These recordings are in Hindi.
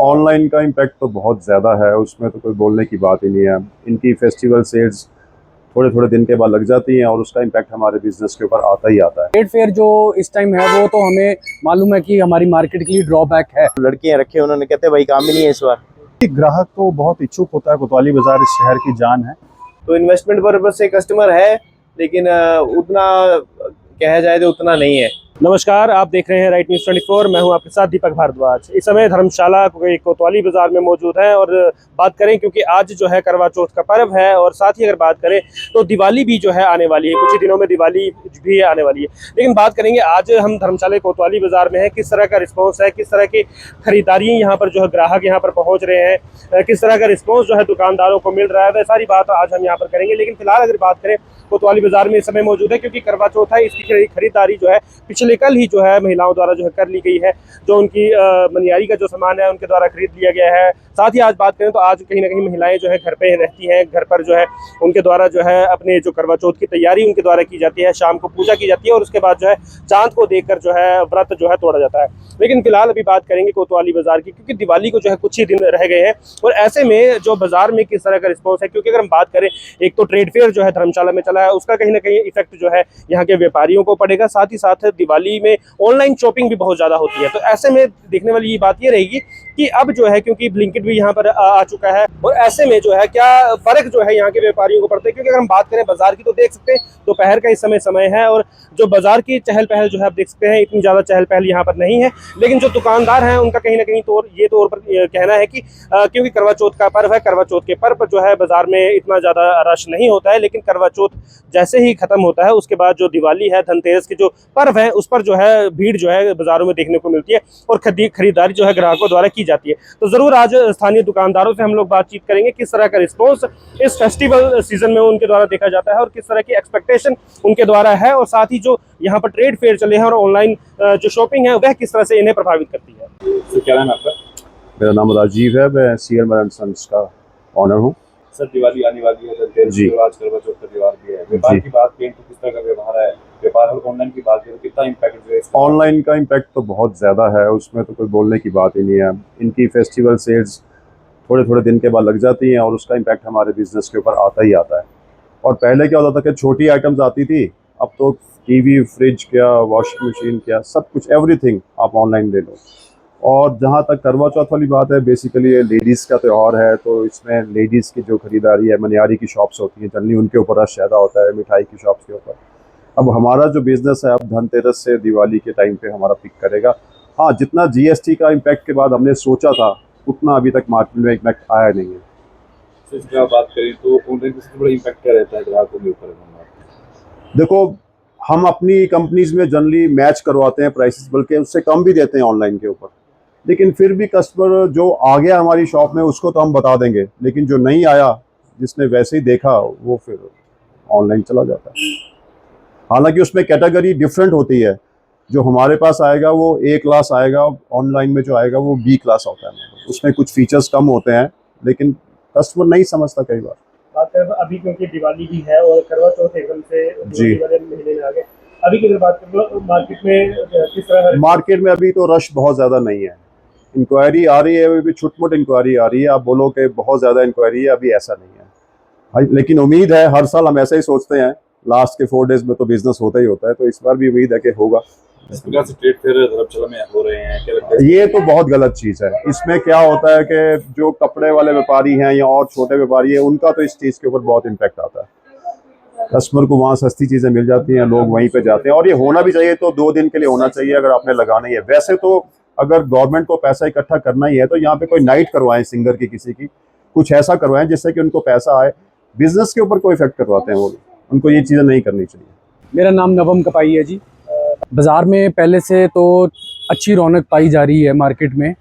ऑनलाइन का इम्पैक्ट तो बहुत ज़्यादा है, उसमें तो कोई बोलने की बात ही नहीं है। इनकी फेस्टिवल सेल्स थोड़े थोड़े दिन के बाद लग जाती हैं और उसका इम्पैक्ट हमारे बिजनेस के ऊपर आता ही आता है। ट्रेड फेयर जो इस टाइम है वो तो हमें मालूम है कि हमारी मार्केट के लिए ड्रॉबैक है। लड़कियां रखे उन्होंने, कहते भाई काम ही नहीं है इस बार। ग्राहक तो बहुत इच्छुक होता है, कोतवाली बाजार इस शहर की जान है। तो इन्वेस्टमेंट पर्पज से कस्टमर है, लेकिन उतना कहा जाए तो उतना नहीं है। नमस्कार, आप देख रहे हैं राइट न्यूज़ 24। मैं हूं आपके साथ दीपक भारद्वाज। इस समय धर्मशाला कोतवाली बाजार में मौजूद हैं और बात करें क्योंकि आज जो है करवा चौथ का पर्व है और साथ ही अगर बात करें तो दिवाली भी जो है आने वाली है। कुछ ही दिनों में दिवाली भी आने वाली है, लेकिन बात करेंगे आज हम धर्मशाला कोतवाली बाजार में है, किस तरह का रिस्पॉन्स है, किस तरह की खरीदारी यहाँ पर जो है ग्राहक यहाँ पर पहुँच रहे हैं, किस तरह का रिस्पॉन्स जो है दुकानदारों को मिल रहा है, वह सारी बात आज हम यहाँ पर करेंगे। लेकिन फिलहाल अगर बात करें कोतवाली बाजार में इस समय मौजूद है क्योंकि करवा चौथ है, इसकी खरीदारी जो है पिछले कल ही जो है महिलाओं द्वारा जो है कर ली गई है। जो उनकी मनियारी का जो सामान है उनके द्वारा खरीद लिया गया है। साथ ही आज बात करें तो आज कहीं ना कहीं महिलाएं जो है घर पे रहती हैं, घर पर जो है उनके द्वारा जो है अपने जो करवा चौथ की तैयारी उनके द्वारा की जाती है। शाम को पूजा की जाती है और उसके बाद जो है चांद को देखकर जो है व्रत जो है तोड़ा जाता है। लेकिन फिलहाल अभी बात करेंगे कोतवाली बाजार की, क्योंकि दिवाली को जो है कुछ ही दिन रह गए हैं और ऐसे में जो बाजार में किस तरह का रिस्पॉन्स है। क्योंकि अगर हम बात करें, एक तो ट्रेड फेयर जो है धर्मशाला में चला है, उसका कहीं ना कहीं इफेक्ट जो है यहाँ के व्यापारियों को पड़ेगा। साथ ही साथ दिवाली में ऑनलाइन शॉपिंग भी बहुत ज़्यादा होती है, तो ऐसे में देखने वाली ये बात ये रहेगी कि अब जो है क्योंकि ब्लिंकिट भी यहाँ पर आ चुका है और ऐसे में जो है क्या फर्क जो है यहाँ के व्यापारियों को पड़ता है। क्योंकि अगर हम बात करें बाजार की तो देख सकते हैं दोपहर का इस समय है और जो बाजार की चहल पहल जो है आप देख सकते हैं इतनी ज़्यादा चहल पहल यहाँ पर नहीं है। लेकिन जो दुकानदार हैं उनका कहीं ना कहीं तौर पर कहना है कि क्योंकि करवा चौथ का पर्व है, करवा चौथ के पर्व पर जो है बाजार में इतना ज़्यादा रश नहीं होता है। लेकिन करवा चौथ जैसे ही खत्म होता है उसके बाद जो दिवाली है, धनतेरस की जो पर्व है, उस पर जो है भीड़ जो है बाजारों में देखने को मिलती है और खरीदारी जो है ग्राहकों द्वारा की जाती है। तो जरूर आज स्थानीय दुकानदारों से हम लोग बातचीत करेंगे किस तरह का रिस्पॉन्स इस फेस्टिवल सीजन में उनके द्वारा देखा जाता है और किस तरह की एक्सपेक्टेशन उनके द्वारा है, और साथ ही जो यहाँ पर ट्रेड फेयर चले हैं और ऑनलाइन जो शॉपिंग है वह किस तरह से इन्हें प्रभावित करती है। तो क्या नाम है आपका? मेरा नाम राजीव है, मैं सीएम एंड सन्स का ऑनर हूँ। सर, दिवाली आने वाली है, धनतेरस जी। आज करवा चौथ का त्योहार भी है। व्यापार की बात करें तो किस तरह का व्यवहार है, व्यापार और ऑनलाइन की बात करें तो कितना इम्पैक्ट है? ऑनलाइन का इम्पैक्ट तो बहुत ज़्यादा है, उसमें तो कोई बोलने की बात ही नहीं है। इनकी फेस्टिवल सेल्स थोड़े थोड़े दिन के बाद लग जाती हैं और उसका इम्पैक्ट हमारे बिजनेस के ऊपर आता ही आता है। और पहले क्या होता था कि छोटी आइटम्स आती थी, अब तो टीवी, फ्रिज क्या, वॉशिंग मशीन क्या, सब कुछ एवरीथिंग आप ऑनलाइन ले लो। और जहाँ तक करवा चौथ वाली बात है, बेसिकली ये लेडीज़ का त्यौहार है, तो इसमें लेडीज़ की जो खरीदारी है, मनियारी की शॉप्स होती हैं जनरली, उनके ऊपर रश ज़्यादा होता है, मिठाई की शॉप्स के ऊपर। अब हमारा जो बिज़नेस है अब धनतेरस से दिवाली के टाइम पे हमारा पिक करेगा। हाँ, जितना जीएसटी का इम्पैक्ट के बाद हमने सोचा था उतना अभी तक मार्केट में इम्पैक्ट आया नहीं है। तो इसकी बात करें तो ऑनलाइन सबसे बड़ा इम्पैक्ट क्या रहता है ग्राहकों के ऊपर? देखो, हम अपनी कंपनीज में जनरली मैच करवाते हैं प्राइसेस, बल्कि उससे कम भी देते हैं ऑनलाइन के ऊपर। लेकिन फिर भी कस्टमर जो आ गया हमारी शॉप में उसको तो हम बता देंगे, लेकिन जो नहीं आया, जिसने वैसे ही देखा, वो फिर ऑनलाइन चला जाता है। हालांकि उसमें कैटेगरी डिफरेंट होती है, जो हमारे पास आएगा वो ए क्लास आएगा, ऑनलाइन में जो आएगा वो बी क्लास होता है। उसमें कुछ फीचर्स कम होते हैं, लेकिन कस्टमर नहीं समझता कई बार। बात करें तो अभी क्योंकि दिवाली भी है और करवा चौथ एकदम से जी। वाले महीने में आ गए, अभी की अगर बात करें मार्केट में किस तरह मार्केट में अभी तो रश बहुत ज़्यादा नहीं है। इंक्वायरी आ रही है, अभी भी छुटमुट इंक्वायरी आ रही है। आप बोलो कि बहुत ज़्यादा इंक्वायरी है, अभी ऐसा नहीं है भाई। लेकिन उम्मीद है, हर साल हम ऐसा ही सोचते हैं, लास्ट के 4 डेज में तो बिजनेस होता ही होता है, तो इस बार भी उम्मीद है कि होगा। इस प्रकार से ट्रेड फेयर धर्मशाला में हो रहे हैं, क्या लगता है? ये तो बहुत गलत चीज़ है। इसमें क्या होता है कि जो कपड़े वाले व्यापारी हैं या और छोटे व्यापारी हैं, उनका तो इस चीज़ के ऊपर बहुत इम्पैक्ट आता है। कस्टमर को वहाँ सस्ती चीज़ें मिल जाती हैं, लोग वहीं पे जाते हैं, और ये होना भी चाहिए। तो 2 दिन के लिए होना चाहिए अगर आपने लगाना ही है। वैसे तो अगर गवर्नमेंट को पैसा इकट्ठा करना ही है तो यहाँ पे कोई नाइट करवाएं सिंगर की, किसी की, कुछ ऐसा करवाएं जिससे कि उनको पैसा आए। बिजनेस के ऊपर कोई इफेक्ट करवाते हैं वो, उनको ये चीज़ें नहीं करनी चाहिए। मेरा नाम नवम कपाई है जी। बाज़ार में पहले से तो अच्छी रौनक पाई जा रही है मार्केट में।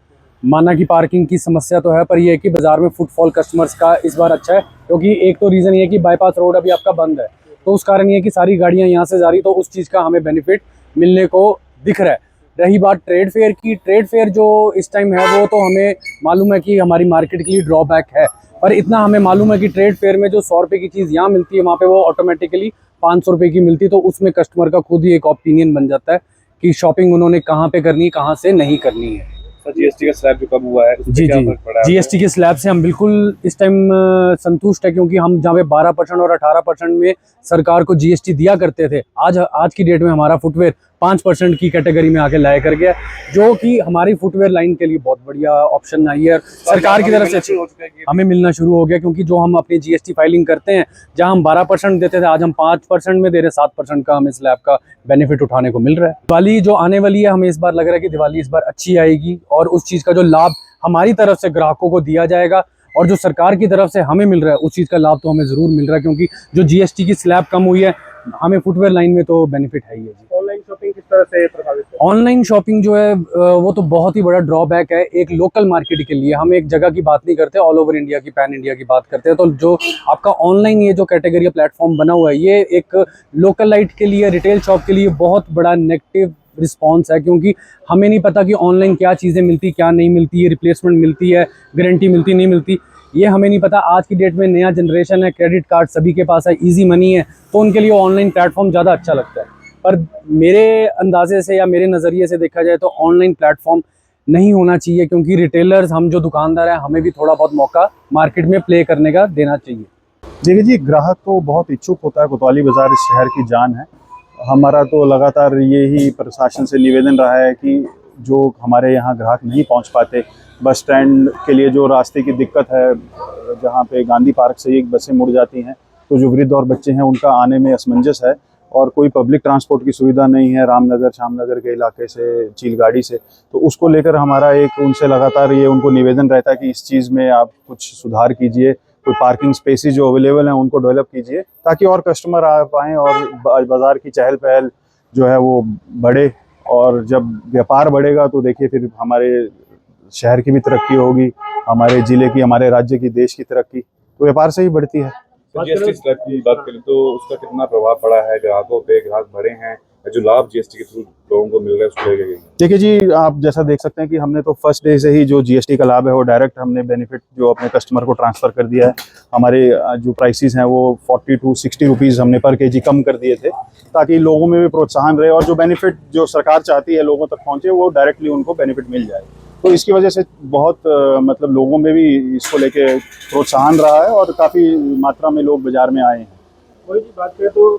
माना कि पार्किंग की समस्या तो है, पर यह है कि बाज़ार में फुटफॉल कस्टमर्स का इस बार अच्छा है। क्योंकि एक तो रीज़न ये है कि बाईपास रोड अभी आपका बंद है, तो उस कारण ये है कि सारी गाड़ियाँ यहाँ से जा रही, तो उस चीज़ का हमें बेनिफिट मिलने को दिख रहा है। रही बात ट्रेड फेयर की, ट्रेड फेयर जो इस टाइम है वो तो हमें मालूम है कि हमारी मार्केट के लिए ड्रॉबैक है। पर इतना हमें मालूम है कि ट्रेड फेयर में जो 100 रुपये की चीज़ यहाँ मिलती है, वहाँ पे वो ऑटोमेटिकली 500 रुपये की मिलती है। तो उसमें कस्टमर का खुद ही एक ओपिनियन बन जाता है कि शॉपिंग उन्होंने कहाँ पे करनी है, कहाँ से नहीं करनी है। जीएसटी का स्लैब जो कम हुआ है, उससे जी क्या जी, फर्क पड़ा है? जीएसटी के स्लैब से हम बिल्कुल इस टाइम संतुष्ट है, क्योंकि हम जहाँ पे 12% और 18% में सरकार को जीएसटी दिया करते थे, आज की डेट में हमारा फुटवेयर 5% की कैटेगरी में आके लाया कर गया, जो कि हमारी फुटवेयर लाइन के लिए बहुत बढ़िया ऑप्शन आई है। सरकार की तरफ से शुरू हो चुका है कि हमें मिलना शुरू हो गया, क्योंकि जो हम अपनी जीएसटी फाइलिंग करते हैं, जहां हम 12% देते थे, आज हम 5% में दे रहे, 7% का हमें स्लैब का बेनिफिट उठाने को मिल रहा है। दिवाली जो आने वाली है, हमें इस बार लग रहा है कि दिवाली इस बार अच्छी आएगी, और उस चीज़ का जो लाभ हमारी तरफ से ग्राहकों को दिया जाएगा और जो सरकार की तरफ से हमें मिल रहा है, उस चीज़ का लाभ तो हमें ज़रूर मिल रहा है, क्योंकि जो जीएसटी की स्लैब कम हुई है, हमें फुटवेयर लाइन में तो बेनिफिट है ही है जी। ऑनलाइन शॉपिंग किस तरह से प्रभावित है? ऑनलाइन शॉपिंग जो है वो तो बहुत ही बड़ा ड्रॉबैक है एक लोकल मार्केट के लिए। हम एक जगह की बात नहीं करते, ऑल ओवर इंडिया की, पैन इंडिया की बात करते हैं। तो जो आपका ऑनलाइन ये जो कैटेगरी प्लेटफॉर्म बना हुआ है, ये एक लोकल लाइट के लिए, रिटेल शॉप के लिए बहुत बड़ा नेगेटिव रिस्पॉन्स है, क्योंकि हमें नहीं पता कि ऑनलाइन क्या चीज़ें मिलती, क्या नहीं मिलती, रिप्लेसमेंट मिलती है, गारंटी मिलती नहीं मिलती, ये हमें नहीं पता। आज की डेट में नया जनरेशन है, क्रेडिट कार्ड सभी के पास है, इजी मनी है, तो उनके लिए ऑनलाइन प्लेटफॉर्म ज़्यादा अच्छा लगता है। पर मेरे अंदाजे से या मेरे नज़रिए से देखा जाए तो ऑनलाइन प्लेटफॉर्म नहीं होना चाहिए, क्योंकि रिटेलर्स, हम जो दुकानदार हैं, हमें भी थोड़ा बहुत मौका मार्केट में प्ले करने का देना चाहिए। देखिए जी, ग्राहक तो बहुत इच्छुक होता है। कोतवाली बाज़ार इस शहर की जान है। हमारा तो लगातार यही प्रशासन से निवेदन रहा है कि जो हमारे यहाँ ग्राहक नहीं पहुँच पाते, बस स्टैंड के लिए जो रास्ते की दिक्कत है, जहाँ पे गांधी पार्क से एक बसें मुड़ जाती हैं, तो जो वृद्ध और बच्चे हैं उनका आने में असमंजस है, और कोई पब्लिक ट्रांसपोर्ट की सुविधा नहीं है रामनगर श्यामनगर के इलाके से चीलगाड़ी से। तो उसको लेकर हमारा एक उनसे लगातार ये उनको निवेदन रहता है कि इस चीज़ में आप कुछ सुधार कीजिए, कोई पार्किंग स्पेसेस जो अवेलेबल हैं उनको डेवलप कीजिए, ताकि और कस्टमर आ पाएँ और बाज़ार की चहल पहल जो है वो बढ़े। और जब व्यापार बढ़ेगा तो देखिए फिर हमारे शहर की भी तरक्की होगी, हमारे ज़िले की, हमारे राज्य की, देश की तरक्की तो व्यापार से ही बढ़ती है। जीएसटी स्लैब की बात करें तो उसका कितना प्रभाव पड़ा है ग्राहकों पे? ग्राहक बढ़े हैं, जो लाभ जीएसटी के थ्रू लोगों को मिल रहा है उसको लेके? देखिए जी, आप जैसा देख सकते हैं कि हमने तो फर्स्ट डे से ही जो जीएसटी का लाभ है वो डायरेक्ट हमने बेनिफिट जो अपने कस्टमर को ट्रांसफ़र कर दिया है। हमारे जो प्राइसेस हैं वो 40 to 60 रुपीज़ हमने पर केजी कम कर दिए थे, ताकि लोगों में भी प्रोत्साहन रहे और जो बेनिफिट जो सरकार चाहती है लोगों तक पहुँचे, वो डायरेक्टली उनको बेनिफिट मिल जाए। तो इसकी वजह से बहुत मतलब लोगों में भी इसको लेके प्रोत्साहन रहा है और काफ़ी मात्रा में लोग बाज़ार में आए हैं। वही की बात करें तो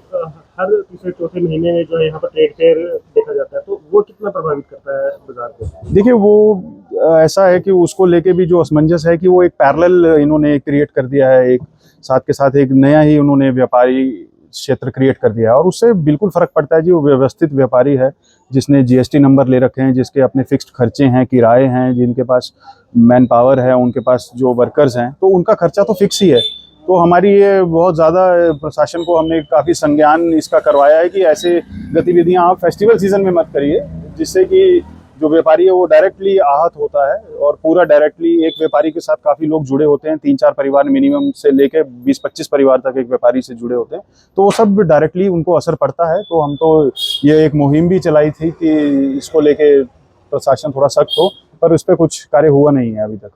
हर तीसरे चौथे महीने में जो है यहाँ पर ट्रेड फेयर देखा जाता है, तो वो कितना प्रभावित करता है बाजार को? देखिए, वो ऐसा है कि उसको लेके भी जो असमंजस है कि वो एक पैरेलल इन्होंने क्रिएट कर दिया है, एक साथ के साथ एक नया ही उन्होंने व्यापारी क्षेत्र क्रिएट कर दिया है, और उससे बिल्कुल फ़र्क पड़ता है जी। वो व्यवस्थित व्यापारी है, जिसने जीएसटी नंबर ले रखे हैं, जिसके अपने फिक्स्ड खर्चे हैं, किराए हैं, जिनके पास मैन पावर है, उनके पास जो वर्कर्स हैं, तो उनका खर्चा तो फिक्स ही है। तो हमारी ये बहुत ज़्यादा प्रशासन को हमने काफ़ी संज्ञान इसका करवाया है कि ऐसे गतिविधियां आप फेस्टिवल सीजन में मत करिए, जिससे कि जो व्यापारी है वो डायरेक्टली आहत होता है, और पूरा डायरेक्टली एक व्यापारी के साथ काफ़ी लोग जुड़े होते हैं, 3-4 परिवार मिनिमम से लेके 20-25 परिवार तक एक व्यापारी से जुड़े होते हैं, तो वो सब डायरेक्टली उनको असर पड़ता है। तो हम तो ये एक मुहिम भी चलाई थी कि इसको लेके प्रशासन थोड़ा सख्त हो, पर उस पर कुछ कार्य हुआ नहीं है अभी तक।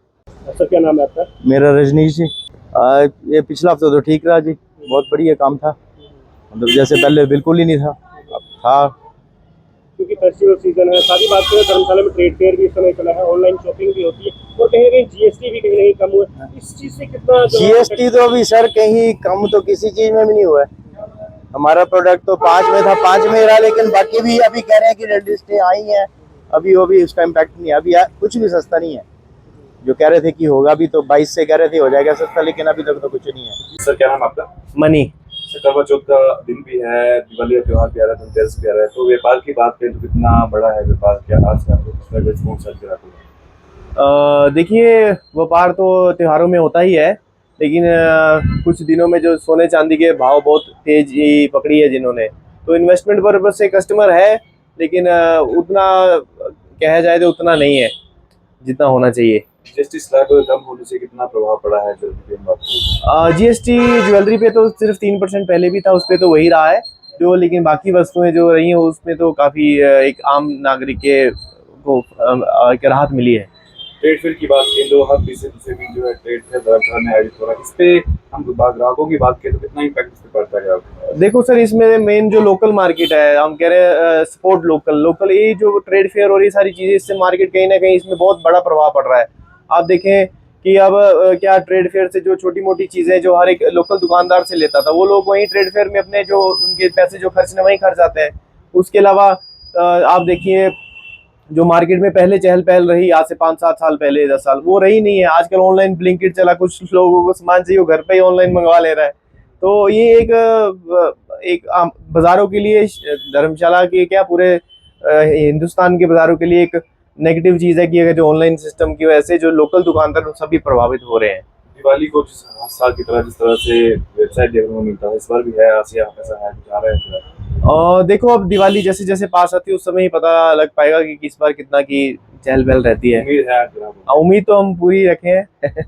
सर, क्या नाम है आपका? मेरा रजनीश जी। ये पिछला हफ्ता तो ठीक रहा जी, बहुत बढ़िया काम था, मतलब जैसे पहले बिल्कुल ही नहीं था, अब था। क्योंकि फेस्टिवल सीजन है, सारी बात करें धर्मशाला में ट्रेड फेयर भी इस समय चला है, ऑनलाइन शॉपिंग भी होती है, और कहीं ना कहीं जीएसटी भी कहीं ना कहीं कम हुआ है। इस चीज से कितना जीएसटी तो अभी सर कहीं कम तो किसी चीज में भी नहीं हुआ है। हमारा प्रोडक्ट तो 5 में था, 5 में रहा, लेकिन बाकी भी अभी कह रहे हैं कि रेड लिस्टें आई हैं, अभी वो भी उसका इम्पैक्ट नहीं है। अभी कुछ भी सस्ता नहीं है। जो कह रहे थे कि होगा भी, तो 22 से कह रहे थे हो जाएगा सस्ता, लेकिन अभी तक तो कुछ नहीं है। सर, क्या नाम है आपका? मनी। करवा चौथ का दिन भी है, दिवाली का त्योहार भी आ रहा है, धनतेरस भी आ रहा है, तो व्यापार की बात करें तो कितना बड़ा है व्यापार? क्या आज का रिस्पॉन्स है? देखिए, व्यापार तो त्योहारों में होता ही है, लेकिन कुछ दिनों में जो सोने चांदी के भाव बहुत तेजी पकड़ी है जिन्होंने, तो इन्वेस्टमेंट पर्पज से कस्टमर है, लेकिन उतना कहा जाए तो उतना नहीं है जितना होना चाहिए। जीएसटी स्लैब कम होने से कितना प्रभाव पड़ा है ज्वेलरी पे? जीएसटी ज्वेलरी पे तो सिर्फ 3% पहले भी था, उस पर तो वही रहा है जो, लेकिन बाकी वस्तुएं जो रही हैं उसमें तो काफ़ी एक आम नागरिक के को एक राहत मिली है। ट्रेड फेयर की बात करें तो हर दूसरे दिन जो है ट्रेड फेयर धर्मशाला में आयोजित हो रहा है, इस पे हम ग्राहकों की बात करें तो कितना इम्पैक्ट इस पे पड़ता है आपको? देखो सर, इसमें मेन जो लोकल मार्केट है, हम कह रहे हैं सपोर्ट लोकल लोकल, ये जो ट्रेड फेयर और ये सारी चीजें, इससे मार्केट कहीं ना कहीं इसमें बहुत बड़ा प्रभाव पड़ रहा है। आप देखें कि अब क्या ट्रेड फेयर से जो छोटी मोटी चीजें जो हर एक लोकल दुकानदार से लेता था, वो लोग वहीं ट्रेड फेयर में अपने जो उनके पैसे जो खर्चने वहीं खर्च आते हैं। उसके अलावा आप देखिए, जो मार्केट में पहले चहल पहल रही आज से 5-7 साल पहले, 10 साल, वो रही नहीं है। आजकल ऑनलाइन ब्लिंकिट चला, कुछ लोगों को सामान चाहिए वो घर पे ही ऑनलाइन मंगवा ले रहा है। तो ये एक बाजारों के लिए, धर्मशाला के क्या पूरे हिंदुस्तान के बाजारों के लिए एक नेगेटिव चीज़ है कि अगर जो ऑनलाइन सिस्टम की वजह से जो लोकल दुकानदार सभी प्रभावित हो रहे हैं। दिवाली को जिस हर साल की तरह जिस तरह से वेबसाइट देखने को मिलता है, इस बार भी है ऐसा है कुछ आ रहा है? और देखो, अब दिवाली जैसे जैसे पास आती है उस समय ही पता लग पाएगा कि इस बार कितना की चहल पहल रहती है। उम्मीद है आपको? उम्मीद तो हम पूरी रखे हैं।